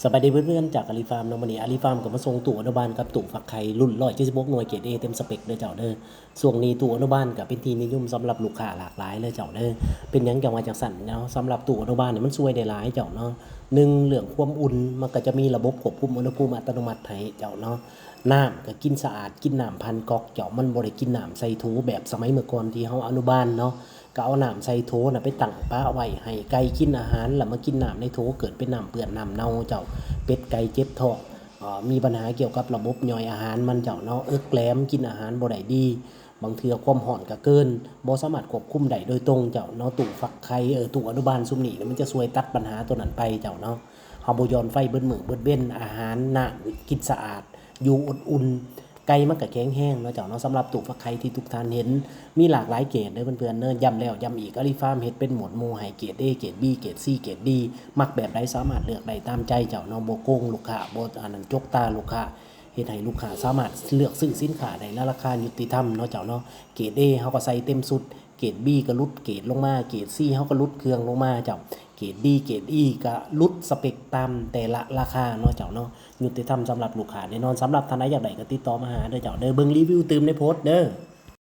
สบายดีเพื่อนๆจากอาลีฟาร์มน้องมันนี่อาลีฟาร์มกับมาส่งตู้อนุบาลกับตู้ฝักไข่รุ่น176หน่วยเกรดเอเต็มสเปคเลยเจ้าเด้อส่วนนี้ตู้อนุบาลกับเป็นที่นิยมสำหรับลูกค้าหลากหลายเลยเจ้าเด้อเป็นหยังจังว่าจังสั่นเนาะสำหรับตู้อนุบาลเนี่ยมันช่วยได้หลายเจ้าเนาะหนึ่งเรื่องความอุ่นมันก็จะมีระบบควบคุมอุณหภูมิอัตโนมัติให้เจ้าเนาะน้ำก็กินสะอาดกินน้ำพันก๊อกเจ้ามันบ่ได้กินน้ำใส่ถูแบบสมัยเมื่อก่อนที่เฮาอนุบาลเนาะก็เอาน้ำใส่โถน่ะไปตั้งป้าไว้ให้ไก่กินอาหารแล้วมากินน้ำในโถเกิดเป็นน้ำเปื้อนน้ำเน่าเจ้าเป็ดไก่เจ็บท้องมีปัญหาเกี่ยวกับระบบย่อยอาหารมันเจ้าเนาะแกลมกินอาหารบ่ได้ดีบางเทื่อความร้อนก็เกินบ่สามารถควบคุมได้โดยตรงเจ้าเนาะตู้ฟักไข่ตู้อนุบาลซุมนี้มันจะช่วยตัดปัญหาตัวนั้นไปเจ้าเนาะเฮาบ่ย้อนไฟเบิดมื้อเบิดเว้นอาหารน่ะกินสะอาดอยู่อุ่นๆไก่มันก็แข็งแรงเนาะเจ้าเนาะสำหรับตู้ฟักไข่ที่ทุกท่านเห็นมีหลากหลายเกรดเด้อเพื่อนๆเด้อย้ำแล้วย้ำอีกอาลีฟาร์มเฮ็ดเป็นหมวดหมู่ให้เกรด A เกรด B เกรด C เกรด D มักแบบใดสามารถเลือกได้ตามใจเจ้าเนาะบ่โกงลูกค้าบ่อันนั้นจกตาลูกค้าเฮ็ดให้ลูกค้าสามารถเลือกซื้อสินค้าได้ในราคายุติธรรมเนาะเจ้าเนาะเกรด A เฮาก็ใส่เต็มสุดเกรด B ก็ลดเกรดลงมาเกรด C เฮาก็ลดเครื่องลงมาเจ้าเกรด D เกรด E ก็ลดสเปคตามแต่ละราคาเนาะเจ้าเนาะยุติธรรมสำหรับลูกค้าแน่นอนสำหรับท่านใดอยากได้ก็ติดต่อมาหาเด้อเจ้าเด้อเบิ่งรีวิวเติมในโพสต์เด้อ